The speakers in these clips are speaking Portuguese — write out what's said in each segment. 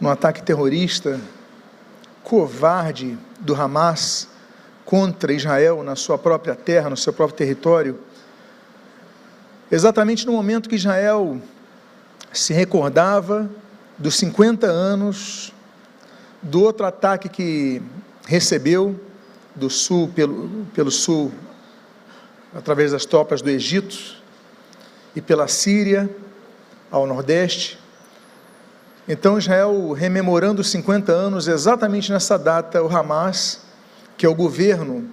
no ataque terrorista, covarde do Hamas contra Israel na sua própria terra, no seu próprio território, exatamente no momento que Israel se recordava dos 50 anos do outro ataque que recebeu do sul, pelo sul, através das tropas do Egito, e pela Síria, ao nordeste. Então Israel, rememorando os 50 anos, exatamente nessa data, o Hamas, que é o governo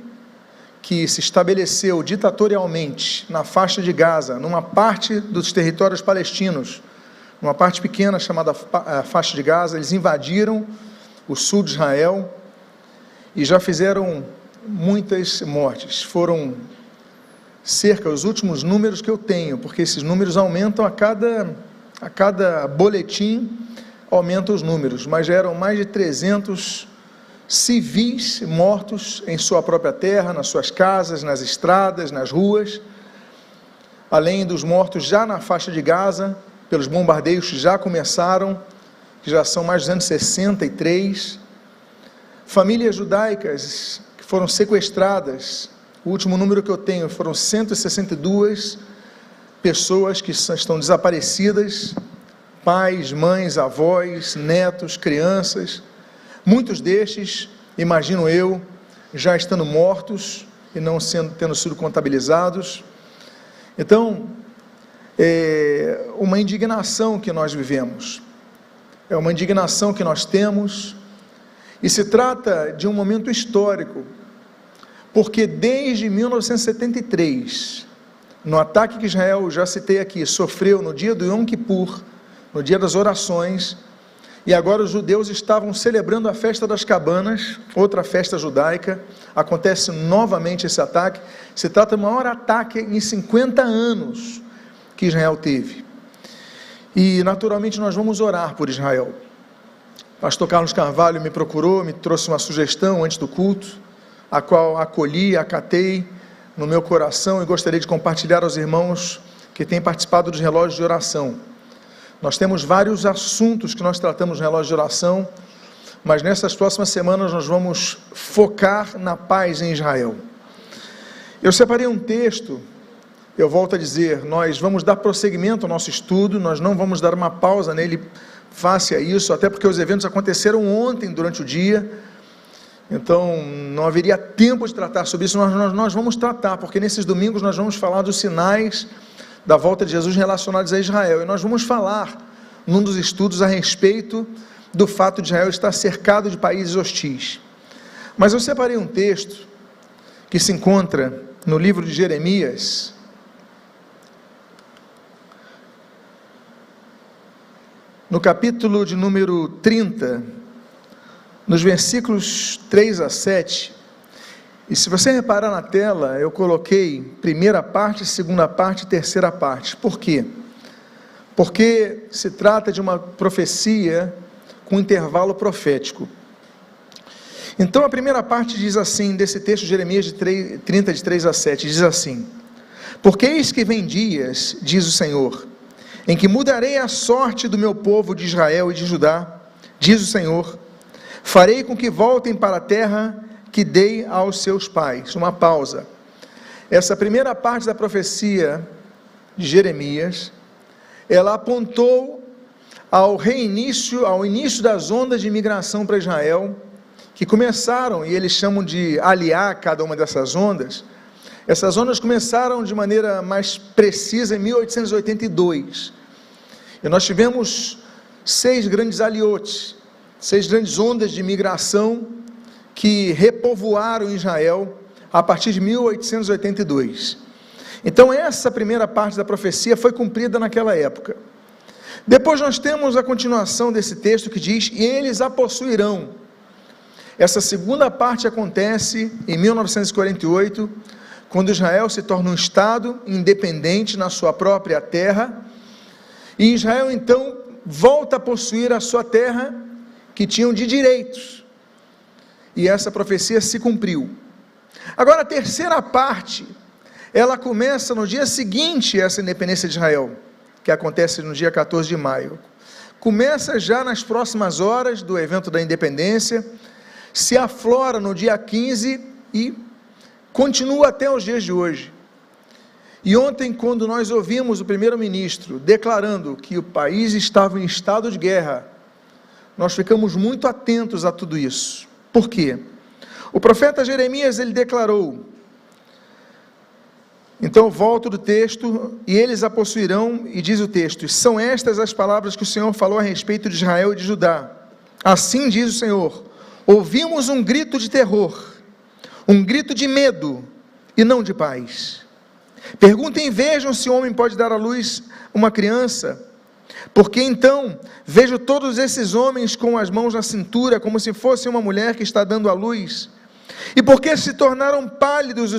que se estabeleceu ditatorialmente na faixa de Gaza, numa parte dos territórios palestinos, numa parte pequena chamada faixa de Gaza, eles invadiram o sul de Israel e já fizeram muitas mortes. Foram cerca, os últimos números que eu tenho, porque esses números aumentam a cada boletim, aumentam os números, mas já eram mais de 300 civis mortos em sua própria terra, nas suas casas, nas estradas, nas ruas, além dos mortos já na faixa de Gaza, pelos bombardeios que já começaram, que já são mais de 263, famílias judaicas que foram sequestradas. O último número que eu tenho foram 162 pessoas que estão desaparecidas, pais, mães, avós, netos, crianças. Muitos destes, imagino eu, já estando mortos e não tendo sido contabilizados. Então, é uma indignação que nós vivemos, é uma indignação que nós temos, e se trata de um momento histórico, porque desde 1973, no ataque que Israel, já citei aqui, sofreu no dia do Yom Kippur, no dia das orações, e agora os judeus estavam celebrando a festa das cabanas, outra festa judaica, acontece novamente esse ataque. Se trata do maior ataque em 50 anos que Israel teve, e naturalmente nós vamos orar por Israel. Pastor Carlos Carvalho me procurou, me trouxe uma sugestão antes do culto, a qual acolhi, acatei no meu coração e gostaria de compartilhar aos irmãos que têm participado dos relógios de oração. Nós temos vários assuntos que nós tratamos no relógio de oração, mas nessas próximas semanas nós vamos focar na paz em Israel. Eu separei um texto, eu volto a dizer, nós vamos dar prosseguimento ao nosso estudo, nós não vamos dar uma pausa nele face a isso, até porque os eventos aconteceram ontem durante o dia, então não haveria tempo de tratar sobre isso. Nós vamos tratar, porque nesses domingos nós vamos falar dos sinais da volta de Jesus relacionados a Israel, e nós vamos falar num dos estudos a respeito do fato de Israel estar cercado de países hostis. Mas eu separei um texto que se encontra no livro de Jeremias, no capítulo de número 30, nos versículos 3 a 7, e se você reparar na tela, eu coloquei primeira parte, segunda parte e terceira parte. Por quê? Porque se trata de uma profecia com intervalo profético. Então a primeira parte diz assim, desse texto de Jeremias 30, de 3 a 7, diz assim: porque eis que vem dias, diz o Senhor, em que mudarei a sorte do meu povo de Israel e de Judá, diz o Senhor, farei com que voltem para a terra que dei aos seus pais. Uma pausa. Essa primeira parte da profecia de Jeremias, ela apontou ao início das ondas de imigração para Israel, que começaram, e eles chamam de aliar cada uma dessas ondas. Essas ondas começaram de maneira mais precisa em 1882, e nós tivemos 6 grandes aliotes, 6 grandes ondas de imigração, que repovoaram Israel a partir de 1882. Então essa primeira parte da profecia foi cumprida naquela época. Depois nós temos a continuação desse texto que diz, e eles a possuirão. Essa segunda parte acontece em 1948, quando Israel se torna um estado independente na sua própria terra, e Israel então volta a possuir a sua terra, que tinham de direitos, e essa profecia se cumpriu. Agora a terceira parte, ela começa no dia seguinte a essa independência de Israel, que acontece no dia 14 de maio, começa já nas próximas horas do evento da independência, se aflora no dia 15 e continua até os dias de hoje. E ontem, quando nós ouvimos o primeiro-ministro declarando que o país estava em estado de guerra, nós ficamos muito atentos a tudo isso. Por quê? O profeta Jeremias, ele declarou, então eu volto do texto, e eles a possuirão, e diz o texto, são estas as palavras que o Senhor falou a respeito de Israel e de Judá. Assim diz o Senhor, ouvimos um grito de terror, um grito de medo, e não de paz. Perguntem e vejam se o homem pode dar à luz uma criança, porque então vejo todos esses homens com as mãos na cintura, como se fosse uma mulher que está dando à luz, e porque se tornaram pálidos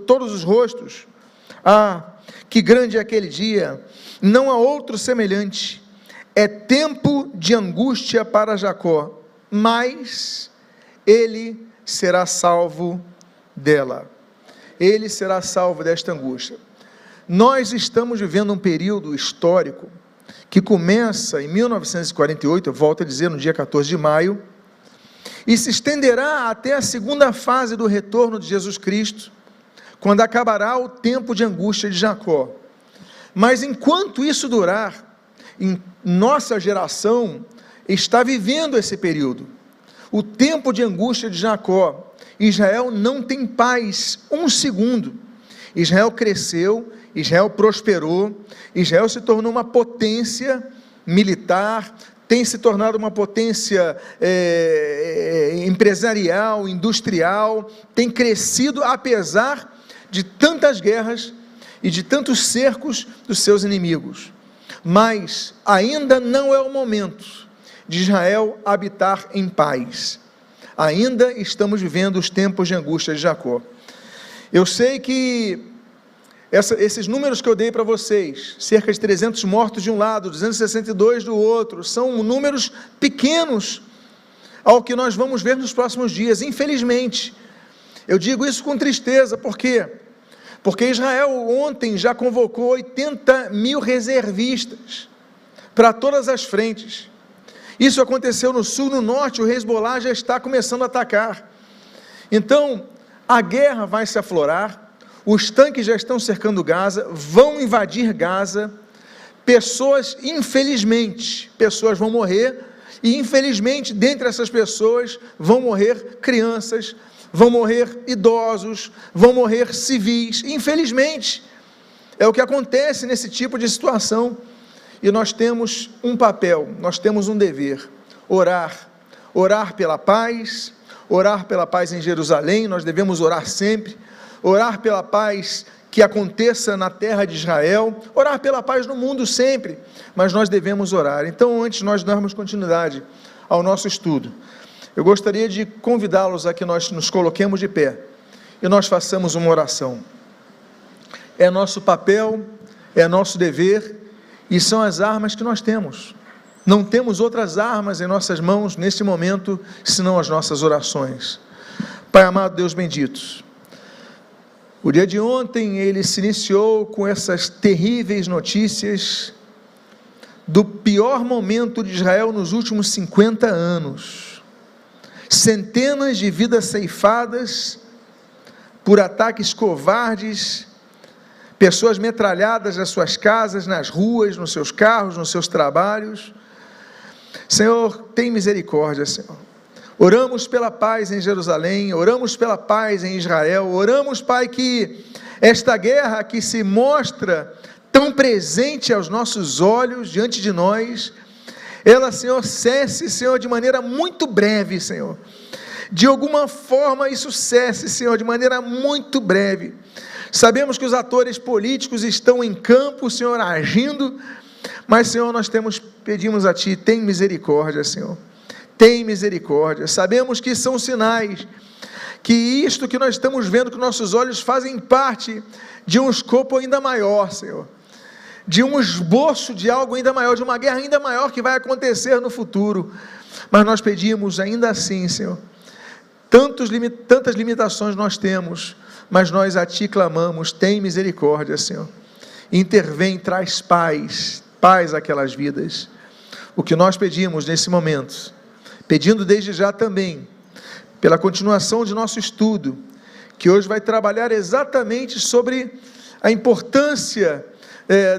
todos os rostos. Ah, que grande é aquele dia, não há outro semelhante, é tempo de angústia para Jacó, mas ele será salvo dela, ele será salvo desta angústia. Nós estamos vivendo um período histórico, que começa em 1948, eu volto a dizer, no dia 14 de maio, e se estenderá até a segunda fase do retorno de Jesus Cristo, quando acabará o tempo de angústia de Jacó. Mas enquanto isso durar, nossa geração está vivendo esse período, o tempo de angústia de Jacó. Israel não tem paz um segundo. Israel cresceu, Israel prosperou, Israel se tornou uma potência militar, tem se tornado uma potência empresarial, industrial, tem crescido apesar de tantas guerras e de tantos cercos dos seus inimigos. Mas ainda não é o momento de Israel habitar em paz. Ainda estamos vivendo os tempos de angústia de Jacó. Eu sei que esses números que eu dei para vocês, cerca de 300 mortos de um lado, 262 do outro, são números pequenos ao que nós vamos ver nos próximos dias, infelizmente. Eu digo isso com tristeza, por quê? Porque Israel ontem já convocou 80 mil reservistas para todas as frentes. Isso aconteceu no sul, no norte, o Hezbollah já está começando a atacar. Então, a guerra vai se aflorar, os tanques já estão cercando Gaza, vão invadir Gaza, pessoas, infelizmente, pessoas vão morrer, e infelizmente, dentre essas pessoas, vão morrer crianças, vão morrer idosos, vão morrer civis, infelizmente, é o que acontece nesse tipo de situação, e nós temos um papel, nós temos um dever, orar pela paz em Jerusalém, nós devemos orar sempre, orar pela paz que aconteça na terra de Israel, orar pela paz no mundo sempre, mas nós devemos orar. Então, antes de nós darmos continuidade ao nosso estudo, eu gostaria de convidá-los a que nós nos coloquemos de pé e nós façamos uma oração. É nosso papel, é nosso dever e são as armas que nós temos. Não temos outras armas em nossas mãos neste momento, senão as nossas orações. Pai amado, Deus bendito, o dia de ontem ele se iniciou com essas terríveis notícias do pior momento de Israel nos últimos 50 anos. Centenas de vidas ceifadas por ataques covardes, pessoas metralhadas nas suas casas, nas ruas, nos seus carros, nos seus trabalhos. Senhor, tem misericórdia, Senhor. Oramos pela paz em Jerusalém, oramos pela paz em Israel, oramos, Pai, que esta guerra que se mostra tão presente aos nossos olhos, diante de nós, ela, Senhor, cesse, Senhor, de maneira muito breve, Senhor. De alguma forma isso cesse, Senhor, de maneira muito breve. Sabemos que os atores políticos estão em campo, Senhor, agindo, mas, Senhor, nós pedimos a Ti, tem misericórdia, Senhor. Tem misericórdia. Sabemos que são sinais, que isto que nós estamos vendo com nossos olhos fazem parte de um escopo ainda maior, Senhor, de um esboço de algo ainda maior, de uma guerra ainda maior que vai acontecer no futuro, mas nós pedimos ainda assim, Senhor, tantas limitações nós temos, mas nós a Ti clamamos, tem misericórdia, Senhor, intervém, traz paz àquelas vidas. o que nós pedimos nesse momento, pedindo desde já também, pela continuação de nosso estudo, que hoje vai trabalhar exatamente sobre a importância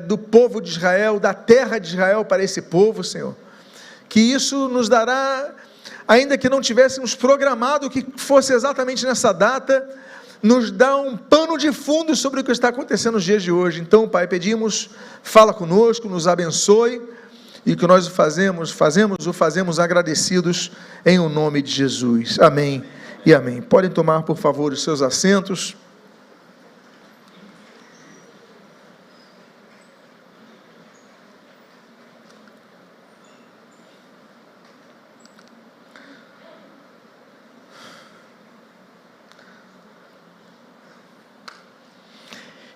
do povo de Israel, da terra de Israel para esse povo, Senhor, que isso nos dará, ainda que não tivéssemos programado que fosse exatamente nessa data, nos dá um pano de fundo sobre o que está acontecendo nos dias de hoje. Então, Pai, pedimos, fala conosco, nos abençoe, e o que nós fazemos agradecidos em o nome de Jesus. Amém e amém. Podem tomar, por favor, os seus assentos.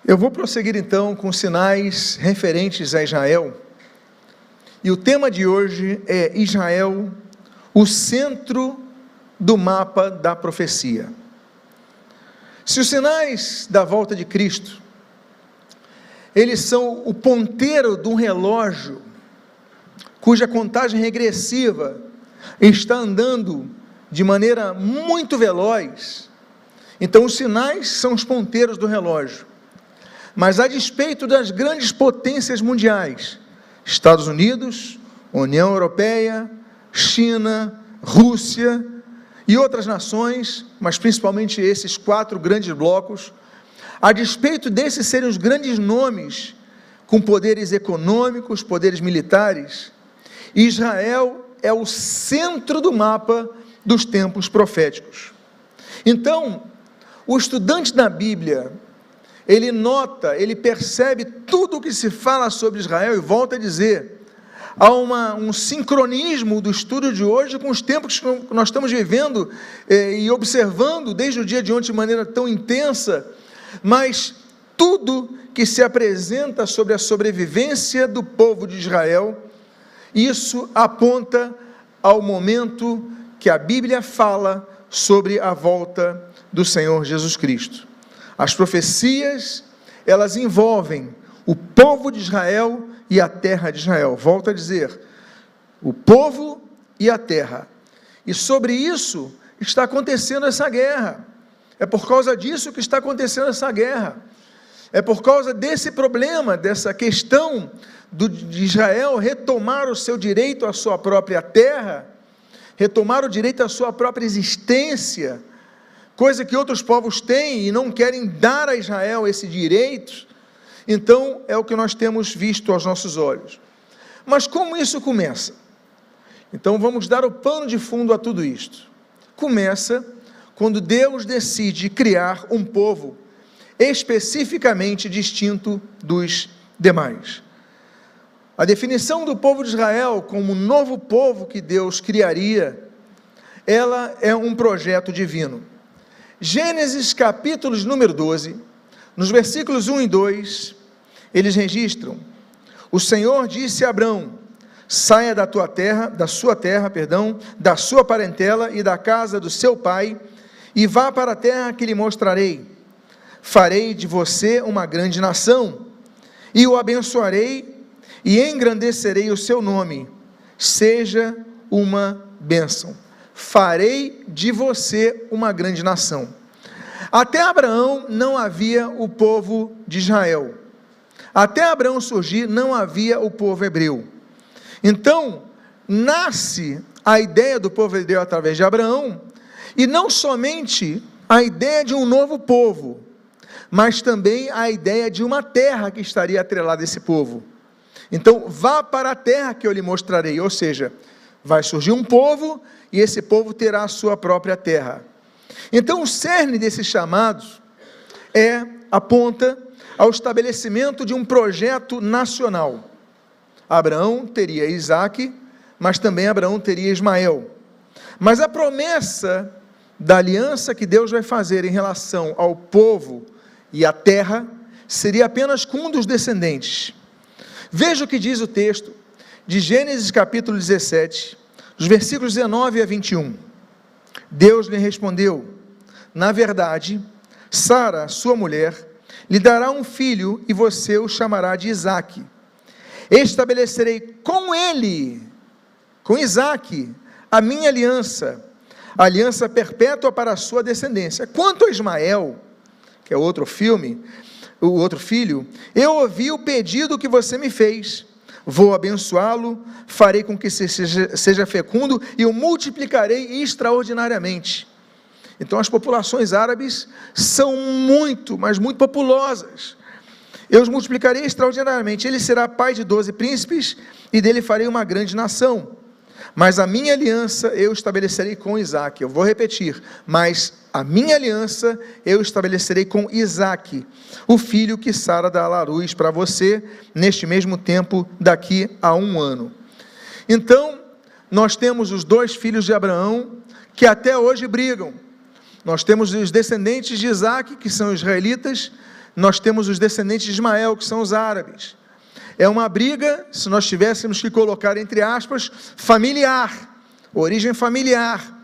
Eu vou prosseguir então com sinais referentes a Israel, e o tema de hoje é Israel, o centro do mapa da profecia. Se os sinais da volta de Cristo, eles são o ponteiro de um relógio, cuja contagem regressiva está andando de maneira muito veloz, então os sinais são os ponteiros do relógio. Mas a despeito das grandes potências mundiais, Estados Unidos, União Europeia, China, Rússia e outras nações, mas principalmente esses 4 grandes blocos, a despeito desses serem os grandes nomes, com poderes econômicos, poderes militares, Israel é o centro do mapa dos tempos proféticos. Então, o estudante da Bíblia, ele nota, ele percebe tudo o que se fala sobre Israel, e volta a dizer, há um sincronismo do estudo de hoje com os tempos que nós estamos vivendo e observando desde o dia de ontem de maneira tão intensa, mas tudo que se apresenta sobre a sobrevivência do povo de Israel, isso aponta ao momento que a Bíblia fala sobre a volta do Senhor Jesus Cristo. As profecias, elas envolvem o povo de Israel e a terra de Israel. Volto a dizer, o povo e a terra. E sobre isso está acontecendo essa guerra. É por causa disso que está acontecendo essa guerra. É por causa desse problema, dessa questão de Israel retomar o seu direito à sua própria terra, retomar o direito à sua própria existência, coisa que outros povos têm e não querem dar a Israel esse direito. Então, é o que nós temos visto aos nossos olhos. Mas como isso começa? Então, vamos dar o pano de fundo a tudo isto. Começa quando Deus decide criar um povo especificamente distinto dos demais. A definição do povo de Israel como um novo povo que Deus criaria, ela é um projeto divino. Gênesis capítulo número 12, nos versículos 1 e 2, eles registram: o Senhor disse a Abrão, saia da sua parentela e da casa do seu pai, e vá para a terra que lhe mostrarei. Farei de você uma grande nação, e o abençoarei, e engrandecerei o seu nome, seja uma bênção. Farei de você uma grande nação. Até Abraão não havia o povo de Israel. Até Abraão surgir, não havia o povo hebreu. Então, nasce a ideia do povo hebreu através de Abraão, e não somente a ideia de um novo povo, mas também a ideia de uma terra que estaria atrelada a esse povo. Então, vá para a terra que eu lhe mostrarei, ou seja, vai surgir um povo, e esse povo terá a sua própria terra. Então, o cerne desses chamados aponta ao estabelecimento de um projeto nacional. Abraão teria Isaque, mas também Abraão teria Ismael. Mas a promessa da aliança que Deus vai fazer em relação ao povo e à terra, seria apenas com um dos descendentes. Veja o que diz o texto de Gênesis capítulo 17, dos versículos 19 a 21. Deus lhe respondeu: na verdade, Sara, sua mulher, lhe dará um filho, e você o chamará de Isaque. Estabelecerei com ele com Isaque, a minha aliança, aliança perpétua para a sua descendência. Quanto a Ismael, que é o outro filho, eu ouvi o pedido que você me fez, vou abençoá-lo, farei com que seja fecundo e o multiplicarei extraordinariamente. Então as populações árabes são muito, mas muito populosas. Eu os multiplicarei extraordinariamente, ele será pai de 12 príncipes e dele farei uma grande nação. Mas a minha aliança eu estabelecerei com Isaque. Eu vou repetir, mas a minha aliança eu estabelecerei com Isaque, o filho que Sara dará à luz para você, neste mesmo tempo, daqui a 1 ano. Então, nós temos os 2 filhos de Abraão, que até hoje brigam. Nós temos os descendentes de Isaque, que são israelitas, nós temos os descendentes de Ismael, que são os árabes. É uma briga, se nós tivéssemos que colocar entre aspas, familiar, origem familiar.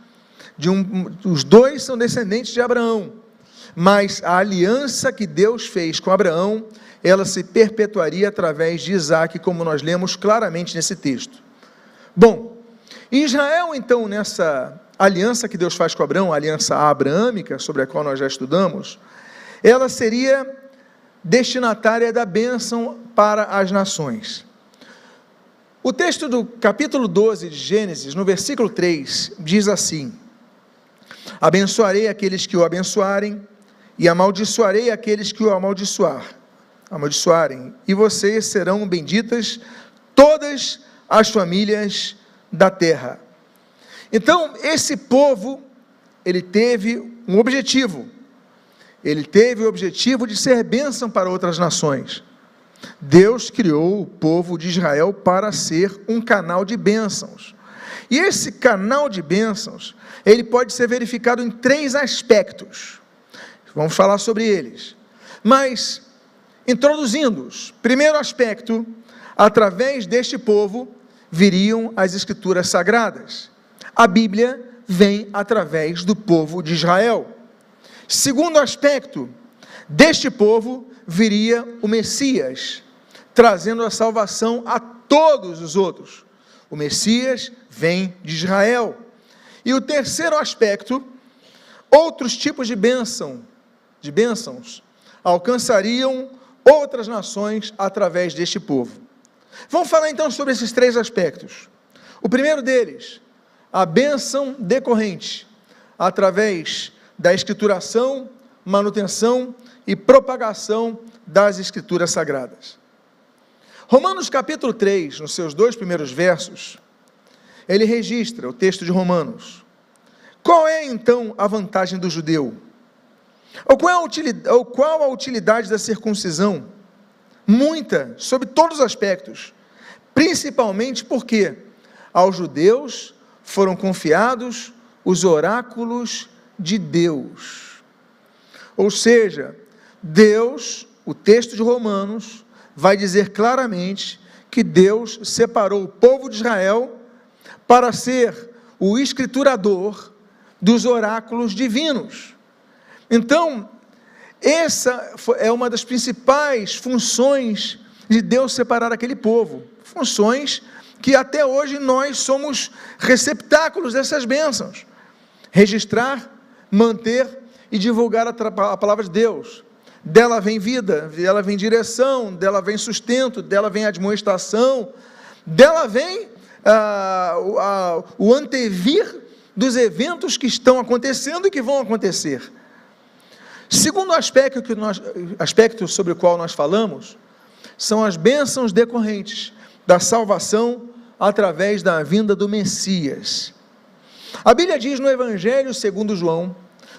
Os 2 são descendentes de Abraão, mas a aliança que Deus fez com Abraão, ela se perpetuaria através de Isaque, como nós lemos claramente nesse texto. Bom, Israel então, nessa aliança que Deus faz com Abraão, a aliança abraâmica, sobre a qual nós já estudamos, ela seria destinatária da bênção para as nações. O texto do capítulo 12 de Gênesis, no versículo 3, diz assim: abençoarei aqueles que o abençoarem, e amaldiçoarei aqueles que o amaldiçoarem, e vocês serão benditas todas as famílias da terra. Então, esse povo, ele teve um objetivo. Ele teve o objetivo de ser bênção para outras nações. Deus criou o povo de Israel para ser um canal de bênçãos. E esse canal de bênçãos, ele pode ser verificado em 3 aspectos. Vamos falar sobre eles. Mas, introduzindo-os, primeiro aspecto, através deste povo, viriam as Escrituras Sagradas. A Bíblia vem através do povo de Israel. Segundo aspecto, deste povo viria o Messias, trazendo a salvação a todos os outros. O Messias vem de Israel. E o terceiro aspecto, outros tipos de bênçãos alcançariam outras nações através deste povo. Vamos falar então sobre esses 3 aspectos. O primeiro deles, a bênção decorrente através da escrituração, manutenção e propagação das Escrituras Sagradas. Romanos capítulo 3, nos seus 2 primeiros versos, ele registra o texto de Romanos. Qual é então a vantagem do judeu? Ou qual a utilidade da circuncisão? Muita, sob todos os aspectos, principalmente porque aos judeus foram confiados os oráculos de Deus. Ou seja, Deus, o texto de Romanos, vai dizer claramente que Deus separou o povo de Israel para ser o escriturador dos oráculos divinos. Então, essa é uma das principais funções de Deus separar aquele povo. Funções que até hoje nós somos receptáculos dessas bênçãos. Registrar, manter e divulgar a palavra de Deus. Dela vem vida, dela vem direção, dela vem sustento, dela vem admoestação, dela vem o antevir dos eventos que estão acontecendo e que vão acontecer. Segundo aspecto sobre o qual nós falamos, são as bênçãos decorrentes da salvação através da vinda do Messias. A Bíblia diz no Evangelho segundo João,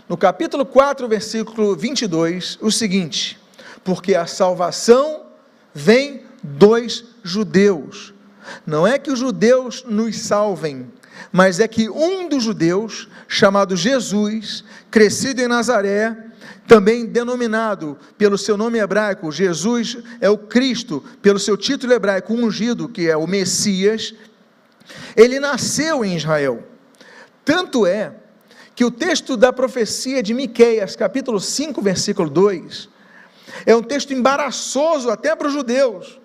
no capítulo 4, versículo 22, o seguinte: porque a salvação vem dos judeus. Não é que os judeus nos salvem, mas é que um dos judeus, chamado Jesus, crescido em Nazaré, também denominado pelo seu nome hebraico, Jesus é o Cristo, pelo seu título hebraico, ungido, que é o Messias, ele nasceu em Israel. Tanto é que o texto da profecia de Miqueias, capítulo 5, versículo 2, é um texto embaraçoso até para os judeus,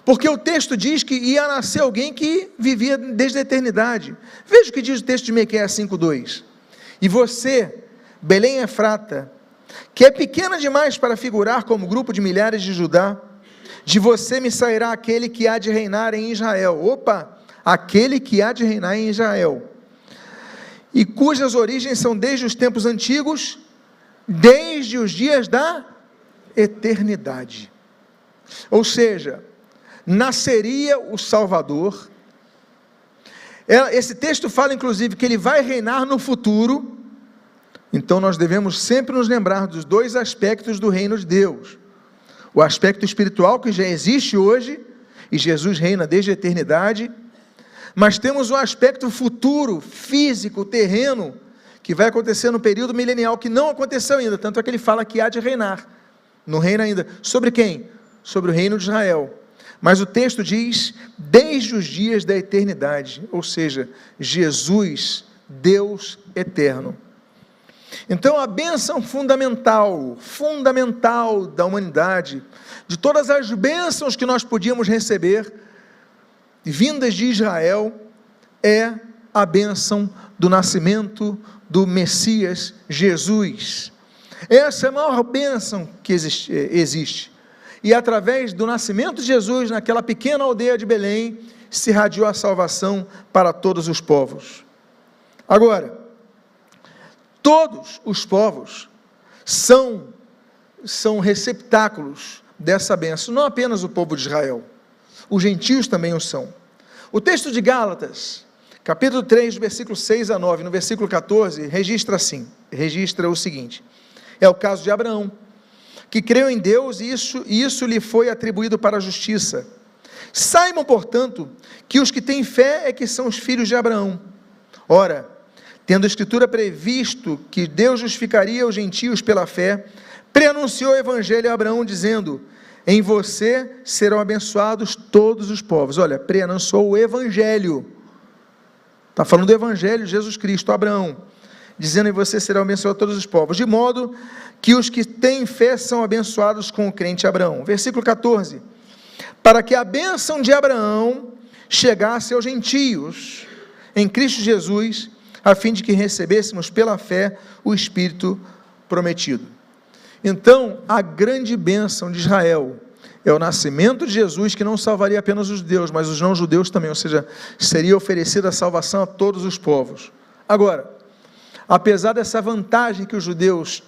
Porque o texto diz que ia nascer alguém que vivia desde a eternidade. Veja o que diz o texto de Miqueias 5:2. E você, Belém Efrata, que é pequena demais para figurar como grupo de milhares de Judá, de você me sairá aquele que há de reinar em Israel. Opa! Aquele que há de reinar em Israel. E cujas origens são desde os tempos antigos, desde os dias da eternidade. Ou seja, nasceria o Salvador. Esse texto fala inclusive que ele vai reinar no futuro. Então nós devemos sempre nos lembrar dos dois aspectos do reino de Deus: o aspecto espiritual, que já existe hoje, e Jesus reina desde a eternidade, mas temos o aspecto futuro, físico, terreno, que vai acontecer no período milenial, que não aconteceu ainda, tanto é que ele fala que há de reinar, não reina ainda, sobre quem? Sobre o reino de Israel. Mas o texto diz, desde os dias da eternidade, ou seja, Jesus, Deus eterno. Então a bênção fundamental da humanidade, de todas as bênçãos que nós podíamos receber, vindas de Israel, é a bênção do nascimento do Messias Jesus. Essa é a maior bênção que existe. E através do nascimento de Jesus, naquela pequena aldeia de Belém, se irradiou a salvação para todos os povos. Agora, todos os povos são receptáculos dessa bênção, não apenas o povo de Israel, os gentios também o são. O texto de Gálatas, capítulo 3, versículo 6 a 9, no versículo 14, registra o seguinte: é o caso de Abraão, que creu em Deus e isso lhe foi atribuído para a justiça. Saibam, portanto, que os que têm fé é que são os filhos de Abraão. Ora, tendo a Escritura previsto que Deus justificaria os gentios pela fé, preanunciou o Evangelho a Abraão, dizendo: em você serão abençoados todos os povos. Olha, preanunciou o Evangelho, está falando do Evangelho de Jesus Cristo, a Abraão, dizendo: em você serão abençoados todos os povos, de modo que os que têm fé são abençoados com o crente Abraão. Versículo 14, para que a bênção de Abraão chegasse aos gentios, em Cristo Jesus, a fim de que recebêssemos pela fé o Espírito prometido. Então, a grande bênção de Israel é o nascimento de Jesus, que não salvaria apenas os judeus, mas os não-judeus também, ou seja, seria oferecida a salvação a todos os povos. Agora, apesar dessa vantagem que os judeus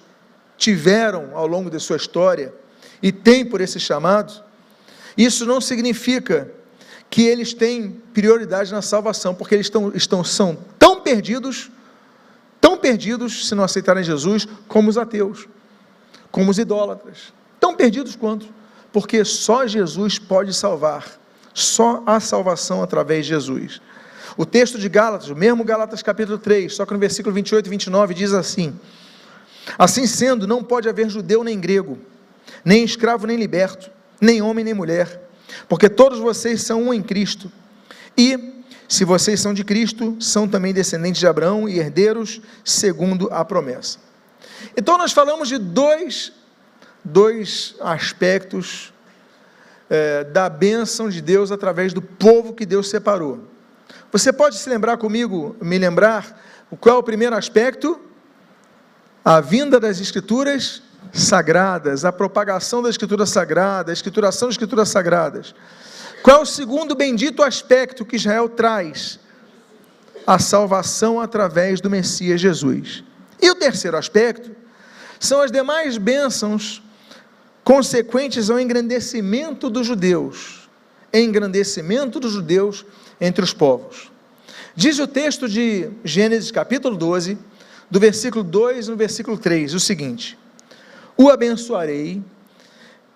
tiveram ao longo de sua história, e têm por esse chamado, isso não significa que eles têm prioridade na salvação, porque eles são tão perdidos, se não aceitarem Jesus, como os ateus, como os idólatras, tão perdidos quanto, porque só Jesus pode salvar, só há salvação através de Jesus. O texto de Gálatas, o mesmo Gálatas capítulo 3, só que no versículo 28 e 29 diz assim: assim sendo, não pode haver judeu nem grego, nem escravo nem liberto, nem homem nem mulher, porque todos vocês são um em Cristo, e se vocês são de Cristo, são também descendentes de Abraão e herdeiros segundo a promessa. Então nós falamos de dois aspectos da bênção de Deus através do povo que Deus separou. Você pode se lembrar comigo, me lembrar, qual é o primeiro aspecto? A vinda das Escrituras sagradas, a propagação da Escritura Sagrada, a escrituração das Escrituras Sagradas. Qual é o segundo bendito aspecto que Israel traz? A salvação através do Messias Jesus. E o terceiro aspecto são as demais bênçãos consequentes ao engrandecimento dos judeus, entre os povos. Diz o texto de Gênesis capítulo 12, do versículo 2 no versículo 3, o seguinte: o abençoarei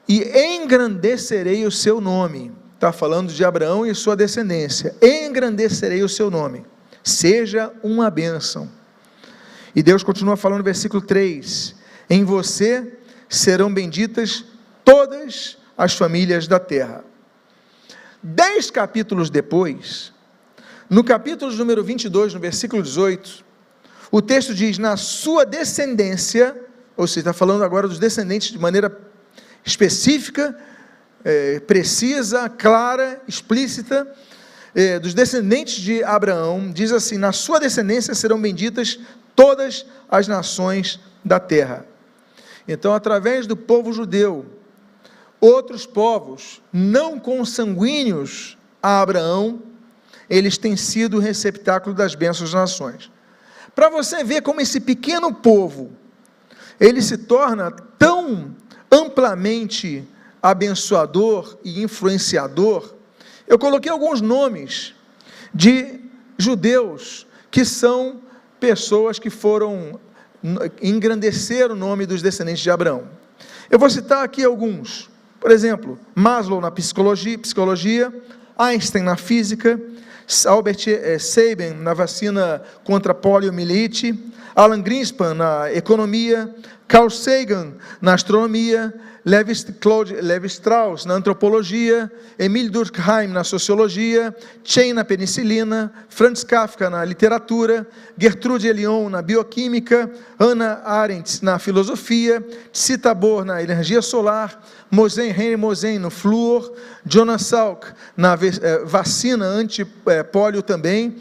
e engrandecerei o seu nome. Está falando de Abraão e sua descendência. Engrandecerei o seu nome, seja uma bênção. E Deus continua falando no versículo 3, em você serão benditas todas as famílias da terra. 10 capítulos depois, no capítulo número 22, no versículo 18, o texto diz: na sua descendência, ou seja, está falando agora dos descendentes de maneira específica, precisa, clara, explícita, dos descendentes de Abraão, diz assim: na sua descendência serão benditas todas as nações da terra. Então, através do povo judeu, outros povos não consanguíneos a Abraão, eles têm sido o receptáculo das bênçãos das nações. Para você ver como esse pequeno povo, ele se torna tão amplamente abençoador e influenciador, eu coloquei alguns nomes de judeus que são pessoas que foram engrandecer o nome dos descendentes de Abraão. Eu vou citar aqui alguns. Por exemplo, Maslow na psicologia, Einstein na física, Albert Sabin na vacina contra poliomielite, Alan Greenspan na economia, Carl Sagan na astronomia, Levi Strauss na antropologia, Emile Durkheim na sociologia, Chain na penicilina, Franz Kafka na literatura, Gertrude Elion na bioquímica, Hannah Arendt na filosofia, Tzi Tabor na energia solar, Henry Mosen no flúor, Jonas Salk na vacina anti-pólio também,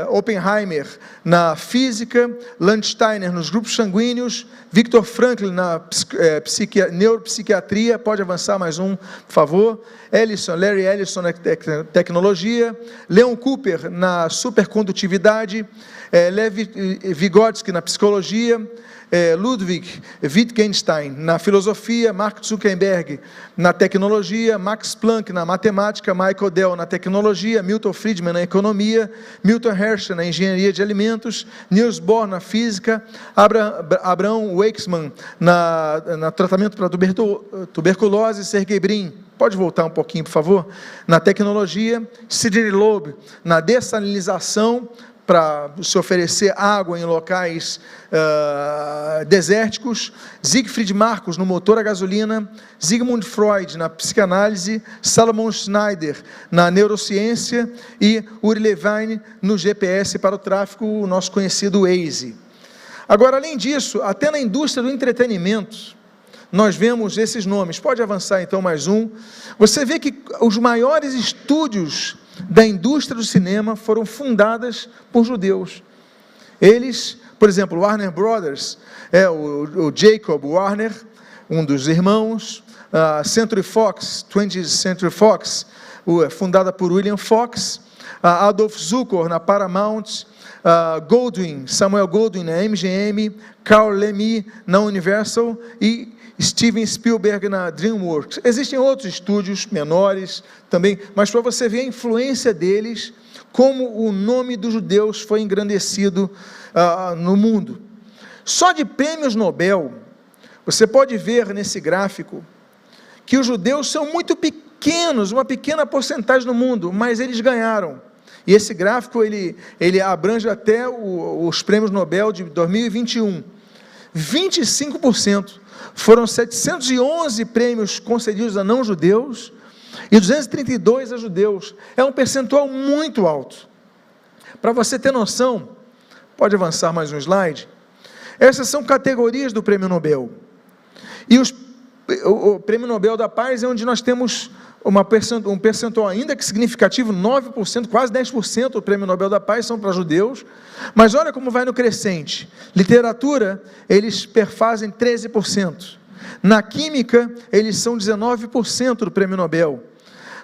Oppenheimer na física, Landsteiner nos grupos sanguíneos, Viktor Frankl na neuropsiquiatria, pode avançar mais um, por favor, Larry Ellison na tecnologia, Leon Cooper na supercondutividade, Levi Vygotsky na psicologia, Ludwig Wittgenstein na filosofia, Mark Zuckerberg na tecnologia, Max Planck na matemática, Michael Dell na tecnologia, Milton Friedman na economia, Milton Hershey na engenharia de alimentos, Niels Bohr na física, Abraham Weizmann na tratamento para tuberculose, Sergey Brin, pode voltar um pouquinho, por favor, na tecnologia, Sidney Loeb na dessalinização, para se oferecer água em locais desérticos, Siegfried Marcus no motor a gasolina, Sigmund Freud na psicanálise, Salomon Schneider na neurociência e Uri Levine no GPS para o tráfego, o nosso conhecido Waze. Agora, além disso, até na indústria do entretenimento, nós vemos esses nomes. Pode avançar então mais um. Você vê que os maiores estúdios da indústria do cinema foram fundadas por judeus. Eles, por exemplo, Warner Brothers, o Jacob Warner, um dos irmãos, Century Fox, 20th Century Fox, fundada por William Fox, Adolf Zukor na Paramount, Samuel Goldwyn na MGM, Carl Laemmle na Universal e Steven Spielberg na DreamWorks. Existem outros estúdios menores também, mas para você ver a influência deles, como o nome dos judeus foi engrandecido no mundo. Só de prêmios Nobel, você pode ver nesse gráfico, que os judeus são muito pequenos, uma pequena porcentagem no mundo, mas eles ganharam. E esse gráfico, ele abrange até os prêmios Nobel de 2021. 25%. Foram 711 prêmios concedidos a não-judeus e 232 a judeus. É um percentual muito alto. Para você ter noção, pode avançar mais um slide, essas são categorias do Prêmio Nobel. E o Prêmio Nobel da Paz é onde nós temos um percentual ainda que significativo, 9%, quase 10% do Prêmio Nobel da Paz são para judeus, mas olha como vai no crescente. Literatura, eles perfazem 13%. Na química, eles são 19% do Prêmio Nobel.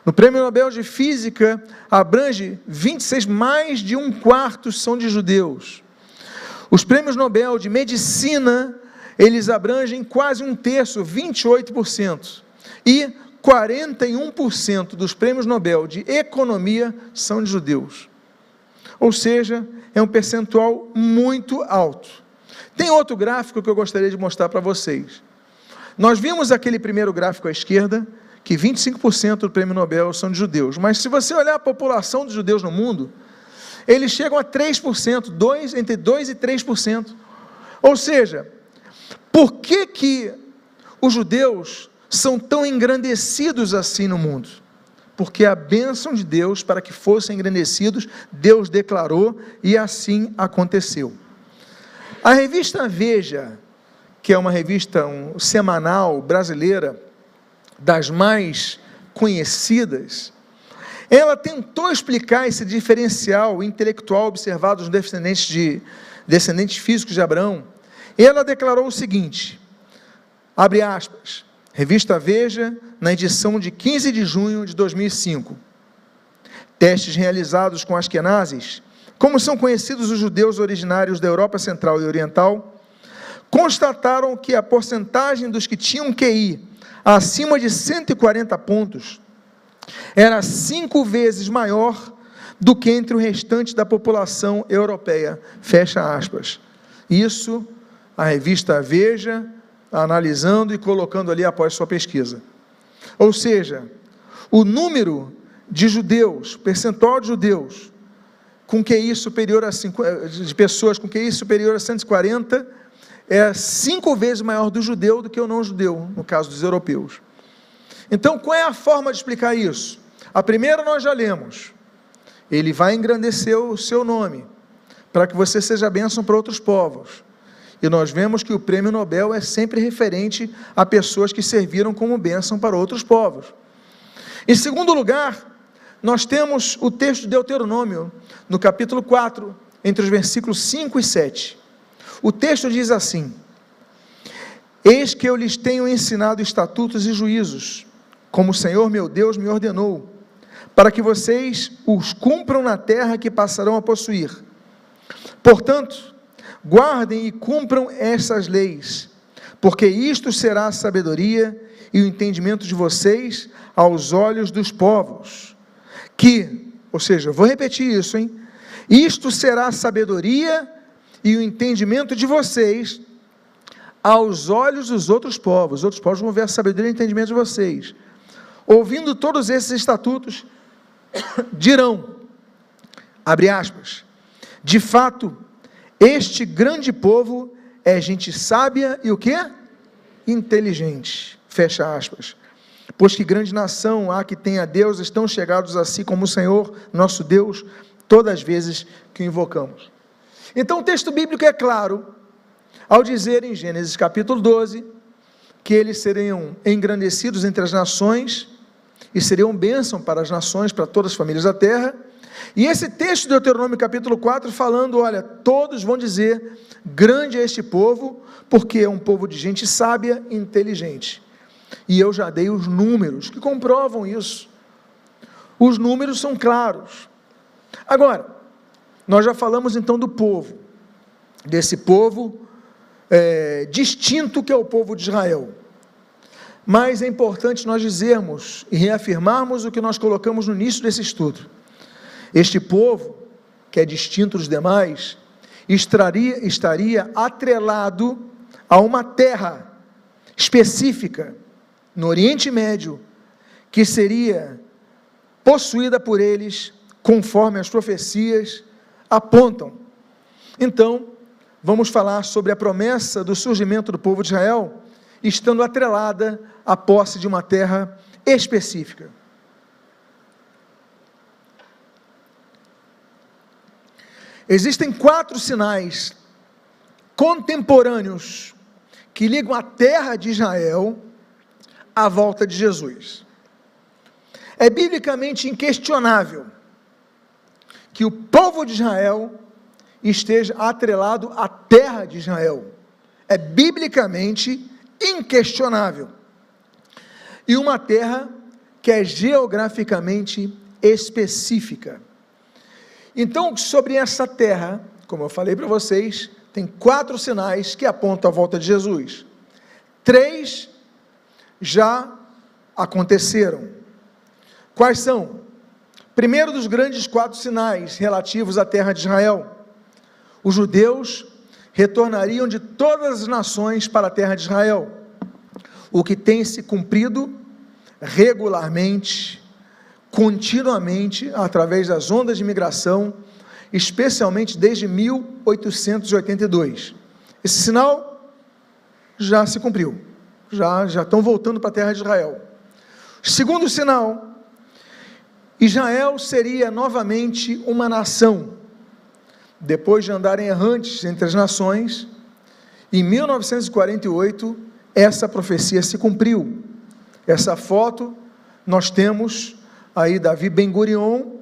No Prêmio Nobel de Física, abrange 26%, mais de um quarto são de judeus. Os Prêmios Nobel de Medicina, eles abrangem quase um terço, 28%. E 41% dos prêmios Nobel de Economia são de judeus. Ou seja, é um percentual muito alto. Tem outro gráfico que eu gostaria de mostrar para vocês. Nós vimos aquele primeiro gráfico à esquerda, que 25% do prêmio Nobel são de judeus. Mas se você olhar a população de judeus no mundo, eles chegam a 3%, entre 2% e 3%. Ou seja, por que os judeus são tão engrandecidos assim no mundo? Porque a bênção de Deus para que fossem engrandecidos, Deus declarou e assim aconteceu. A revista Veja, que é uma revista semanal brasileira, das mais conhecidas, ela tentou explicar esse diferencial intelectual observado nos descendentes físicos de Abraão. Ela declarou o seguinte, abre aspas, revista Veja, na edição de 15 de junho de 2005. Testes realizados com askenazes, como são conhecidos os judeus originários da Europa Central e Oriental, constataram que a porcentagem dos que tinham QI acima de 140 pontos era 5 vezes maior do que entre o restante da população europeia. Fecha aspas. Isso, a revista Veja, analisando e colocando ali após sua pesquisa. Ou seja, o número de judeus, percentual de judeus, com QI superior a 50, de pessoas com QI superior a 140, é 5 vezes maior do judeu do que o não judeu, no caso dos europeus. Então, qual é a forma de explicar isso? A primeira nós já lemos. Ele vai engrandecer o seu nome, para que você seja bênção para outros povos. E nós vemos que o prêmio Nobel é sempre referente a pessoas que serviram como bênção para outros povos. Em segundo lugar, nós temos o texto de Deuteronômio, no capítulo 4, entre os versículos 5 e 7. O texto diz assim: eis que eu lhes tenho ensinado estatutos e juízos, como o Senhor meu Deus me ordenou, para que vocês os cumpram na terra que passarão a possuir. Portanto, guardem e cumpram essas leis, porque isto será a sabedoria e o entendimento de vocês aos olhos dos povos. Ou seja, vou repetir isso, hein? Isto será a sabedoria e o entendimento de vocês aos olhos dos outros povos. Os outros povos vão ver a sabedoria e o entendimento de vocês. Ouvindo todos esses estatutos, dirão, abre aspas, de fato, este grande povo é gente sábia e o quê? Inteligente, fecha aspas. Pois que grande nação há que tenha deuses tão chegados a si como o Senhor, nosso Deus, todas as vezes que o invocamos. Então o texto bíblico é claro, ao dizer em Gênesis capítulo 12, que eles seriam engrandecidos entre as nações, e seriam bênção para as nações, para todas as famílias da terra, e esse texto de Deuteronômio capítulo 4, falando, olha, todos vão dizer, grande é este povo, porque é um povo de gente sábia e inteligente, e eu já dei os números, que comprovam isso, os números são claros. Agora, nós já falamos então do povo, desse povo distinto que é o povo de Israel, mas é importante nós dizermos e reafirmarmos o que nós colocamos no início desse estudo. Este povo, que é distinto dos demais, estaria atrelado a uma terra específica, no Oriente Médio, que seria possuída por eles, conforme as profecias apontam. Então, vamos falar sobre a promessa do surgimento do povo de Israel, estando atrelada à posse de uma terra específica. Existem 4 sinais contemporâneos que ligam a terra de Israel à volta de Jesus. É biblicamente inquestionável que o povo de Israel esteja atrelado à terra de Israel. É biblicamente inquestionável. E uma terra que é geograficamente específica. Então, sobre essa terra, como eu falei para vocês, tem 4 sinais que apontam à volta de Jesus. 3 já aconteceram. Quais são? Primeiro dos grandes 4 sinais relativos à terra de Israel: os judeus retornariam de todas as nações para a terra de Israel, o que tem se cumprido regularmente, continuamente, através das ondas de imigração, especialmente desde 1882. Esse sinal já se cumpriu, já estão voltando para a terra de Israel. Segundo sinal, Israel seria novamente uma nação, depois de andarem errantes entre as nações. Em 1948, essa profecia se cumpriu. Essa foto nós temos aí Davi Ben-Gurion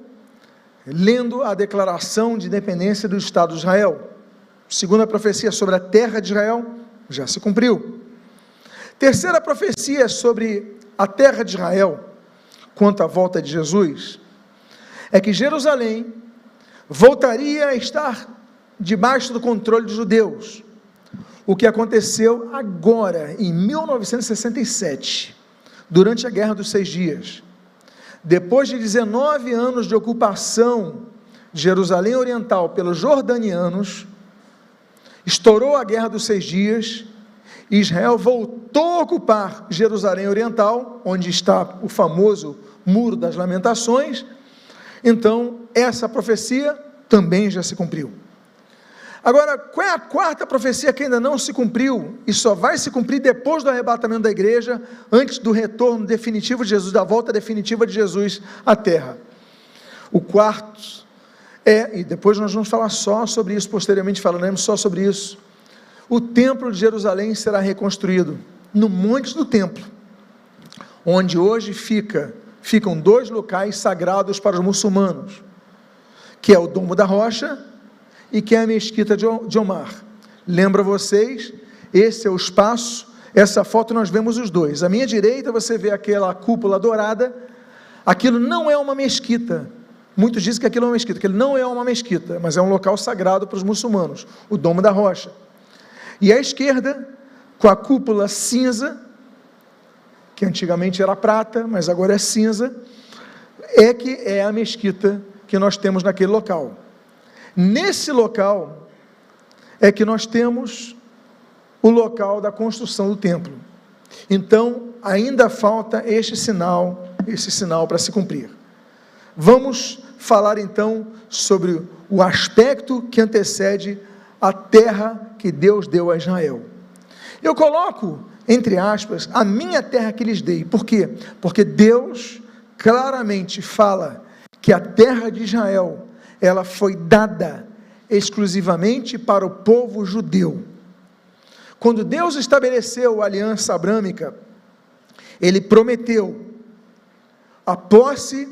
lendo a declaração de independência do Estado de Israel. Segunda profecia sobre a terra de Israel já se cumpriu. Terceira profecia sobre a terra de Israel, quanto à volta de Jesus, é que Jerusalém voltaria a estar debaixo do controle dos judeus, o que aconteceu agora, em 1967, durante a Guerra dos 6 Dias. Depois de 19 anos de ocupação de Jerusalém Oriental pelos jordanianos, estourou a Guerra dos 6 Dias, e Israel voltou a ocupar Jerusalém Oriental, onde está o famoso Muro das Lamentações. Então, essa profecia também já se cumpriu. Agora, qual é a quarta profecia que ainda não se cumpriu, e só vai se cumprir depois do arrebatamento da igreja, antes do retorno definitivo de Jesus, da volta definitiva de Jesus à terra? O quarto e depois nós vamos falar só sobre isso, posteriormente falaremos só sobre isso, o templo de Jerusalém será reconstruído no monte do templo, onde hoje ficam 2 locais sagrados para os muçulmanos, que é o Domo da Rocha e que é a Mesquita de Omar. Lembra vocês, esse é o espaço, essa foto nós vemos os dois, à minha direita você vê aquela cúpula dourada, aquilo não é uma mesquita, muitos dizem que aquilo é uma mesquita, aquilo não é uma mesquita, mas é um local sagrado para os muçulmanos, o Domo da Rocha. E à esquerda, com a cúpula cinza, que antigamente era prata, mas agora é cinza, que é a mesquita que nós temos naquele local. Nesse local é que nós temos o local da construção do templo. Então, ainda falta esse sinal para se cumprir. Vamos falar então sobre o aspecto que antecede a terra que Deus deu a Israel. Eu coloco, entre aspas, a minha terra que lhes dei. Por quê? Porque Deus claramente fala que a terra de Israel, ela foi dada exclusivamente para o povo judeu. Quando Deus estabeleceu a aliança abrâmica, Ele prometeu a posse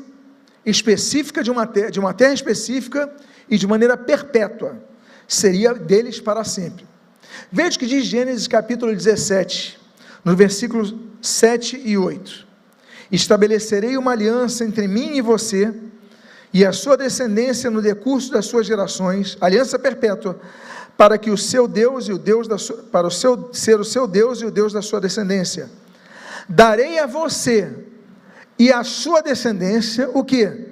específica de uma terra específica e de maneira perpétua, seria deles para sempre. Veja o que diz Gênesis capítulo 17, no versículos 7 e 8. Estabelecerei uma aliança entre mim e você, e a sua descendência no decurso das suas gerações, aliança perpétua, para que o seu Deus e o Deus da sua, para o seu, ser o seu Deus e o Deus da sua descendência. Darei a você e a sua descendência, o quê?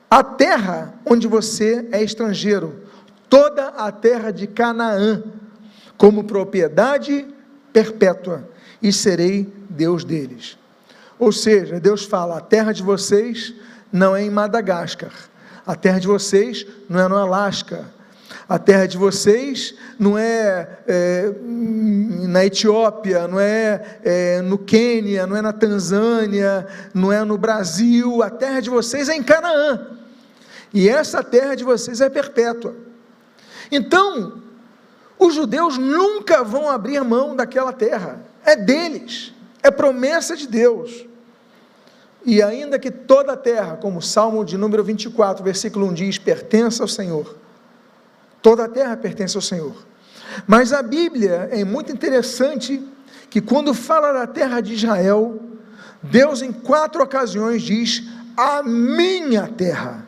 A terra onde você é estrangeiro, toda a terra de Canaã, como propriedade perpétua, e serei Deus deles. Ou seja, Deus fala, a terra de vocês não é em Madagascar, a terra de vocês não é no Alasca, a terra de vocês não é, na Etiópia, não é, no Quênia, não é na Tanzânia, não é no Brasil, a terra de vocês é em Canaã, e essa terra de vocês é perpétua. Então, os judeus nunca vão abrir mão daquela terra, é deles, é promessa de Deus. E ainda que toda a terra, como o Salmo de número 24, versículo 1 diz, pertence ao Senhor, toda a terra pertence ao Senhor. Mas a Bíblia é muito interessante, que quando fala da terra de Israel, Deus em 4 ocasiões diz, a minha terra.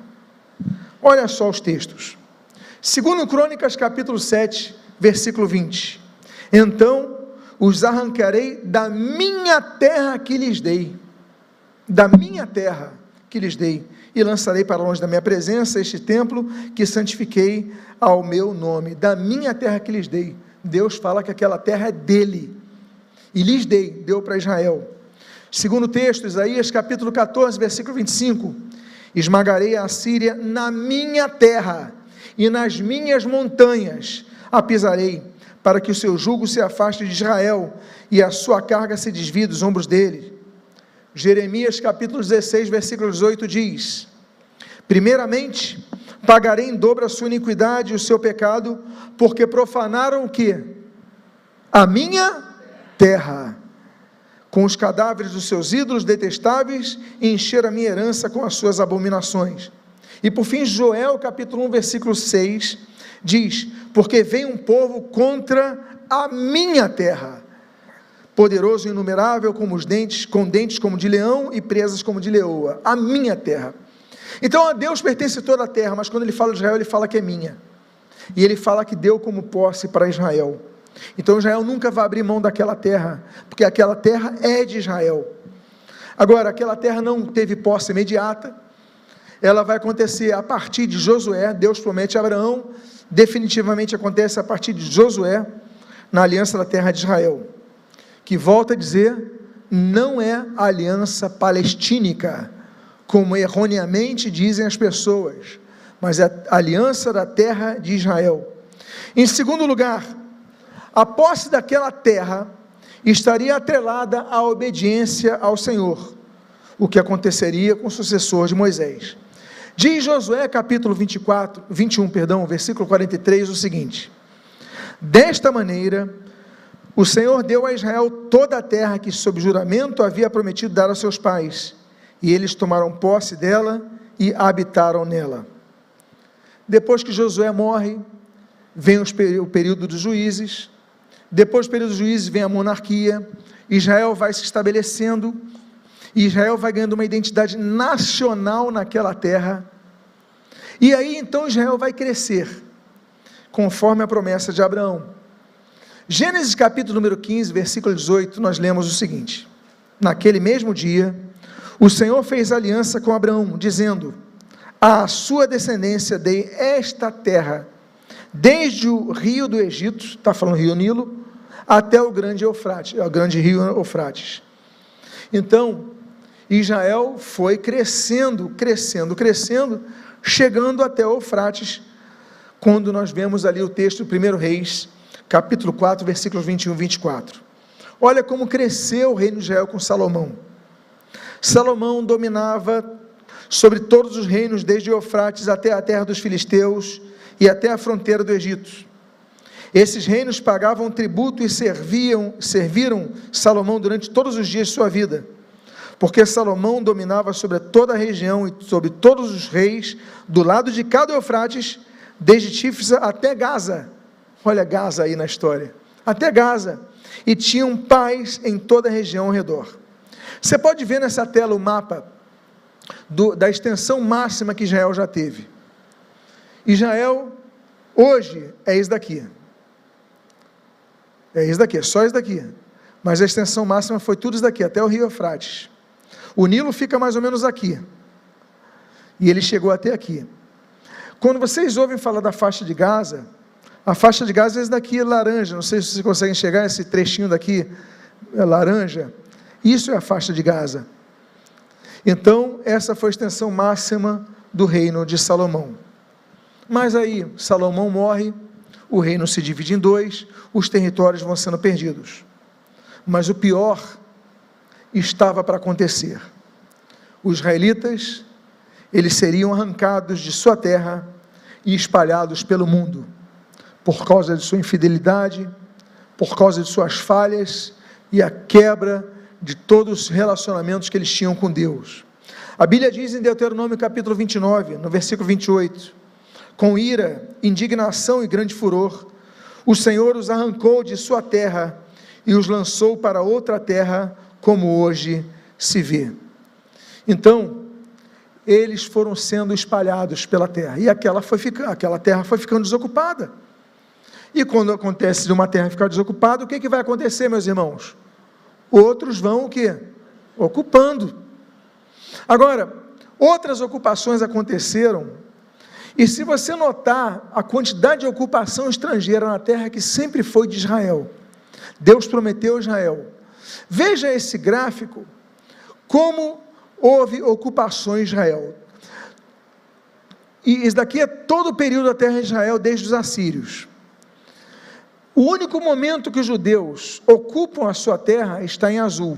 Olha só os textos. Segundo Crônicas capítulo 7, versículo 20, então os arrancarei da minha terra que lhes dei, da minha terra que lhes dei, e lançarei para longe da minha presença este templo que santifiquei ao meu nome, da minha terra que lhes dei. Deus fala que aquela terra é dele, e lhes dei, deu para Israel. Segundo texto, Isaías capítulo 14, versículo 25, esmagarei a Assíria na minha terra, e nas minhas montanhas a pisarei, para que o seu jugo se afaste de Israel, e a sua carga se desvie dos ombros dele. Jeremias capítulo 16, versículo 18 diz, primeiramente, pagarei em dobro a sua iniquidade e o seu pecado, porque profanaram o quê? A minha terra. com os cadáveres dos seus ídolos detestáveis e encher a minha herança com as suas abominações. E por fim, Joel capítulo 1, versículo 6, diz: porque vem um povo contra a minha terra, poderoso e inumerável como os dentes, com dentes como de leão e presas como de leoa, a minha terra. Então a Deus pertence toda a terra, mas quando ele fala de Israel, ele fala que é minha, e ele fala que deu como posse para Israel. Então Israel nunca vai abrir mão daquela terra, porque aquela terra é de Israel. Agora, aquela terra não teve posse imediata, ela vai acontecer a partir de Josué. Deus promete a Abraão, definitivamente acontece a partir de Josué, na aliança da terra de Israel, que, volta a dizer, não é a aliança palestínica, como erroneamente dizem as pessoas, mas é a aliança da terra de Israel. Em segundo lugar, a posse daquela terra estaria atrelada à obediência ao Senhor, o que aconteceria com o sucessor de Moisés. Diz Josué capítulo 21, versículo 43, o seguinte: desta maneira, o Senhor deu a Israel toda a terra que sob juramento havia prometido dar aos seus pais, e eles tomaram posse dela e habitaram nela. Depois que Josué morre, vem o período dos juízes. Depois do período dos juízes vem a monarquia. Israel vai se estabelecendo, e Israel vai ganhando uma identidade nacional naquela terra, e aí então Israel vai crescer, conforme a promessa de Abraão. Gênesis capítulo número 15, versículo 18, nós lemos o seguinte: naquele mesmo dia, o Senhor fez aliança com Abraão, dizendo: à sua descendência dei esta terra, desde o rio do Egito, está falando rio Nilo, até o grande Eufrates, o grande rio Eufrates. Então, Israel foi crescendo, chegando até o Eufrates, quando nós vemos ali o texto do 1 Reis, capítulo 4, versículos 21 e 24. Olha como cresceu o reino de Israel com Salomão. Salomão dominava sobre todos os reinos, desde o Eufrates até a terra dos filisteus e até a fronteira do Egito. Esses reinos pagavam tributo e serviram Salomão durante todos os dias de sua vida, porque Salomão dominava sobre toda a região e sobre todos os reis, do lado de cada Eufrates, desde Tífisa até Gaza. Olha Gaza aí na história, até Gaza, e tinham paz em toda a região ao redor. Você pode ver nessa tela o mapa da extensão máxima que Israel já teve. Israel, hoje, é isso daqui, é só isso daqui, mas a extensão máxima foi tudo isso daqui, até o rio Eufrates. O Nilo fica mais ou menos aqui, e ele chegou até aqui. Quando vocês ouvem falar da faixa de Gaza, a faixa de Gaza é esse daqui, laranja, não sei se vocês conseguem enxergar esse trechinho daqui, é laranja, isso é a faixa de Gaza. Então, essa foi a extensão máxima do reino de Salomão. Mas aí, Salomão morre, o reino se divide em dois, os territórios vão sendo perdidos. Mas o pior estava para acontecer. Os israelitas, eles seriam arrancados de sua terra e espalhados pelo mundo, por causa de sua infidelidade, por causa de suas falhas e a quebra de todos os relacionamentos que eles tinham com Deus. A Bíblia diz em Deuteronômio capítulo 29, no versículo 28, com ira, indignação e grande furor, o Senhor os arrancou de sua terra e os lançou para outra terra, como hoje se vê. Então, eles foram sendo espalhados pela terra, e aquela terra foi ficando desocupada. E quando acontece de uma terra ficar desocupada, o que vai acontecer, meus irmãos? Outros vão o quê? Ocupando. Agora, outras ocupações aconteceram, e se você notar a quantidade de ocupação estrangeira na terra que sempre foi de Israel, Deus prometeu a Israel. Veja esse gráfico, como houve ocupações em Israel. E isso daqui é todo o período da terra de Israel, desde os assírios. O único momento que os judeus ocupam a sua terra está em azul.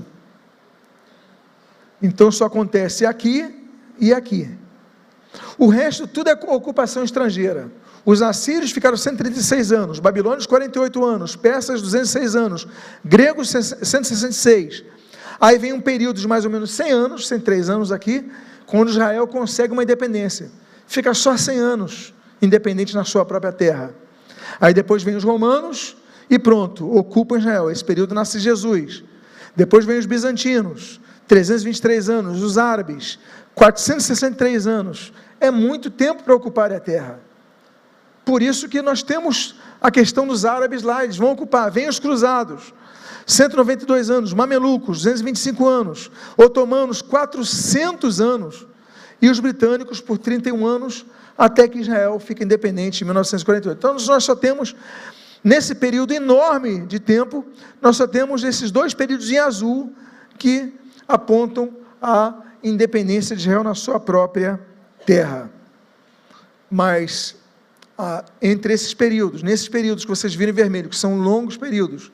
Então só acontece aqui e aqui. O resto tudo é ocupação estrangeira. Os assírios ficaram 136 anos, babilônios 48 anos, persas 206 anos, gregos 166. Aí vem um período de mais ou menos 100 anos, 103 anos aqui, quando Israel consegue uma independência. Fica só 100 anos independente na sua própria terra. Aí depois vem os romanos e pronto, ocupam Israel. Esse período nasce Jesus. Depois vem os bizantinos, 323 anos, os árabes, 463 anos. É muito tempo para ocupar a terra. Por isso que nós temos a questão dos árabes lá, eles vão ocupar. Vem os cruzados, 192 anos, mamelucos, 225 anos, otomanos, 400 anos, e os britânicos por 31 anos, até que Israel fica independente em 1948. Então nós só temos, nesse período enorme de tempo, nós só temos esses dois períodos em azul, que apontam a independência de Israel na sua própria terra. Mas, entre esses períodos, nesses períodos que vocês viram em vermelho, que são longos períodos,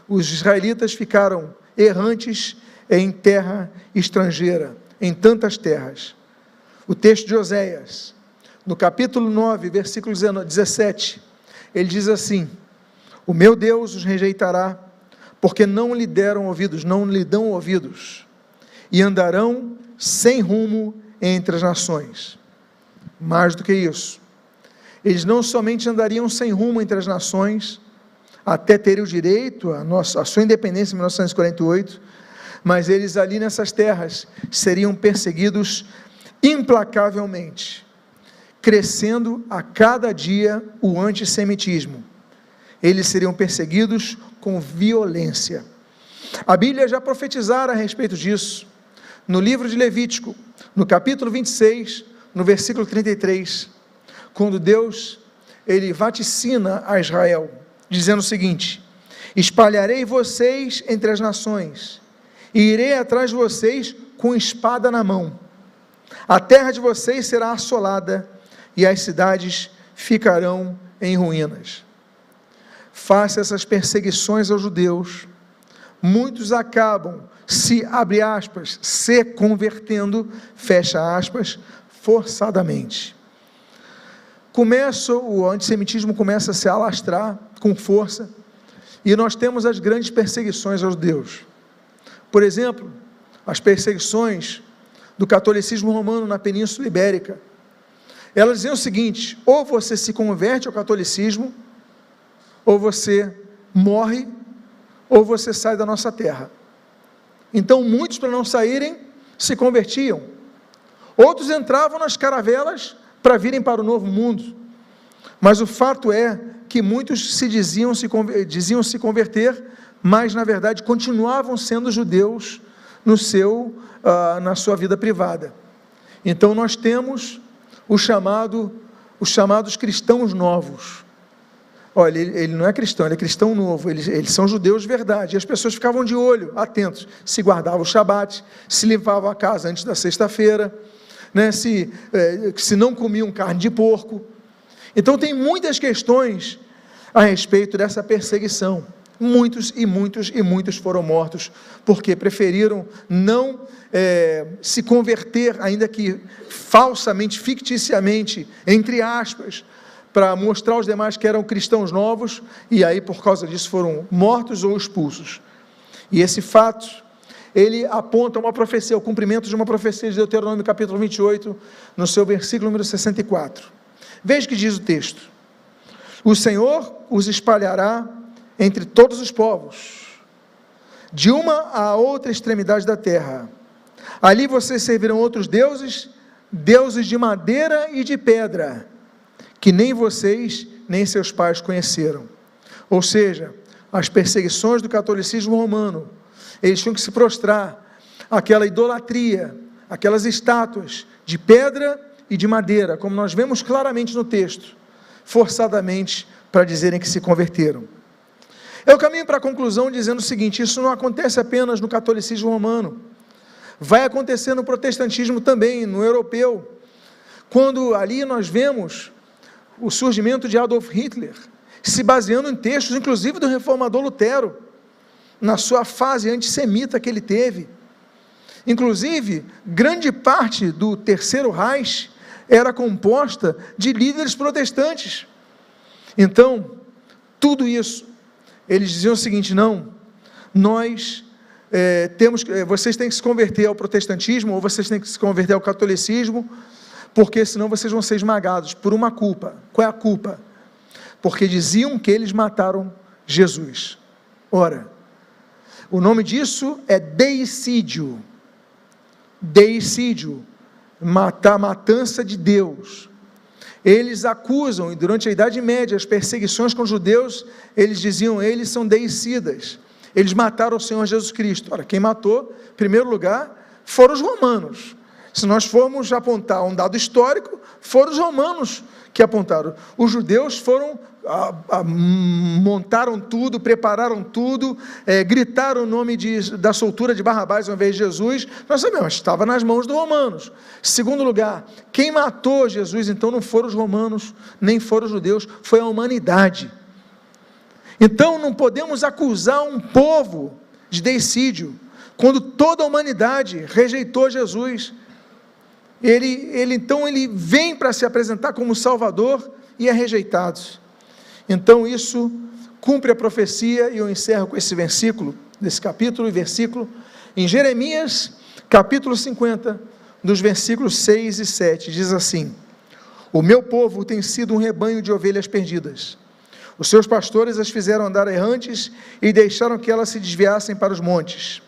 os israelitas ficaram errantes em terra estrangeira, em tantas terras. O texto de Oséias, no capítulo 9, versículo 17, ele diz assim: o meu Deus os rejeitará, porque não lhe deram ouvidos, não lhe dão ouvidos, e andarão sem rumo entre as nações. Mais do que isso, eles não somente andariam sem rumo entre as nações, até terem o direito à sua independência em 1948, mas eles ali nessas terras seriam perseguidos implacavelmente, crescendo a cada dia o antissemitismo. Eles seriam perseguidos com violência. A Bíblia já profetizara a respeito disso, no livro de Levítico, no capítulo 26, no versículo 33, quando Deus, ele vaticina a Israel, dizendo o seguinte: espalharei vocês entre as nações, e irei atrás de vocês com espada na mão. A terra de vocês será assolada, e as cidades ficarão em ruínas. Face a essas perseguições aos judeus, muitos acabam abre aspas, se convertendo, fecha aspas, forçadamente. O antissemitismo começa a se alastrar com força, e nós temos as grandes perseguições aos judeus. Por exemplo, as perseguições do catolicismo romano na Península Ibérica. Elas diziam o seguinte: ou você se converte ao catolicismo, ou você morre, ou você sai da nossa terra. Então muitos, para não saírem, se convertiam. Outros entravam nas caravelas para virem para o novo mundo. Mas o fato é que muitos diziam se converter, mas na verdade continuavam sendo judeus na sua vida privada. Então nós temos os chamados cristãos novos. Olha, ele não é cristão, ele é cristão novo, eles são judeus de verdade, e as pessoas ficavam de olho, atentos, se guardavam o Shabat, se limpavam a casa antes da sexta-feira, né, se não comiam carne de porco. Então tem muitas questões a respeito dessa perseguição. Muitos foram mortos, porque preferiram não se converter, ainda que falsamente, ficticiamente, entre aspas, para mostrar aos demais que eram cristãos novos, e aí por causa disso foram mortos ou expulsos. E esse fato, ele aponta uma profecia, o cumprimento de uma profecia de Deuteronômio capítulo 28, no seu versículo número 64. Veja o que diz o texto: o Senhor os espalhará entre todos os povos, de uma a outra extremidade da terra. Ali vocês servirão outros deuses, deuses de madeira e de pedra, que nem vocês, nem seus pais conheceram. Ou seja, as perseguições do catolicismo romano, eles tinham que se prostrar àquela idolatria, aquelas estátuas de pedra e de madeira, como nós vemos claramente no texto, forçadamente, para dizerem que se converteram. Eu caminho para a conclusão dizendo o seguinte: isso não acontece apenas no catolicismo romano, vai acontecer no protestantismo também, no europeu, quando ali nós vemos o surgimento de Adolf Hitler, se baseando em textos, inclusive do reformador Lutero, na sua fase antissemita que ele teve. Inclusive, grande parte do Terceiro Reich era composta de líderes protestantes. Então, tudo isso, eles diziam o seguinte: não, nós vocês têm que se converter ao protestantismo, ou vocês têm que se converter ao catolicismo, porque senão vocês vão ser esmagados por uma culpa. Qual é a culpa? Porque diziam que eles mataram Jesus. Ora, o nome disso é deicídio. Deicídio, matança de Deus. Eles acusam, e durante a Idade Média, as perseguições com os judeus, eles diziam, eles são deicidas. Eles mataram o Senhor Jesus Cristo. Ora, quem matou, em primeiro lugar, foram os romanos. Se nós formos apontar um dado histórico, foram os romanos que apontaram. Os judeus montaram tudo, prepararam tudo, gritaram o nome da soltura de Barrabás ao invés de Jesus. Nós sabemos, estava nas mãos dos romanos. Segundo lugar, quem matou Jesus, então, não foram os romanos, nem foram os judeus, foi a humanidade. Então, não podemos acusar um povo de deicídio, quando toda a humanidade rejeitou Jesus. Então ele vem para se apresentar como Salvador e é rejeitado. Então isso cumpre a profecia, e eu encerro com esse versículo, desse capítulo e versículo, em Jeremias, capítulo 50, dos versículos 6 e 7, diz assim: o meu povo tem sido um rebanho de ovelhas perdidas. Os seus pastores as fizeram andar errantes e deixaram que elas se desviassem para os montes.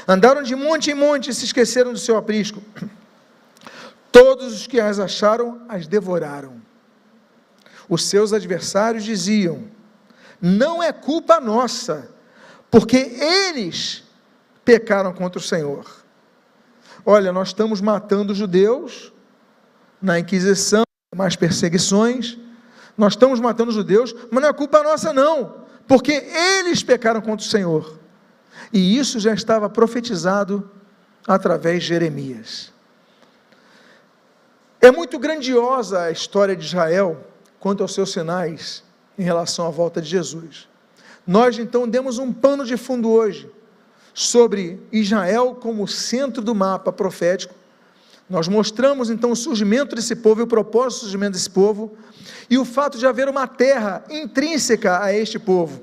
Andaram de monte em monte e se esqueceram do seu aprisco. Todos os que as acharam, as devoraram. Os seus adversários diziam: não é culpa nossa, porque eles pecaram contra o Senhor. Olha, nós estamos matando os judeus na Inquisição, mais perseguições, nós estamos matando os judeus, mas não é culpa nossa não, porque eles pecaram contra o Senhor. E isso já estava profetizado através de Jeremias. É muito grandiosa a história de Israel quanto aos seus sinais em relação à volta de Jesus. Nós então demos um pano de fundo hoje sobre Israel como centro do mapa profético. Nós mostramos então o surgimento desse povo e o propósito do surgimento desse povo e o fato de haver uma terra intrínseca a este povo.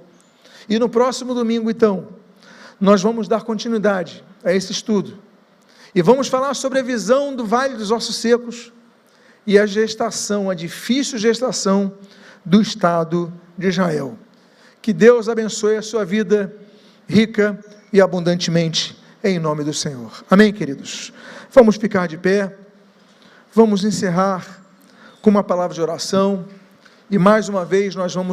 E no próximo domingo então, nós vamos dar continuidade a esse estudo e vamos falar sobre a visão do Vale dos Ossos Secos e a gestação, a difícil gestação do Estado de Israel. Que Deus abençoe a sua vida rica e abundantemente, em nome do Senhor. Amém, queridos? Vamos ficar de pé, vamos encerrar com uma palavra de oração, e mais uma vez nós vamos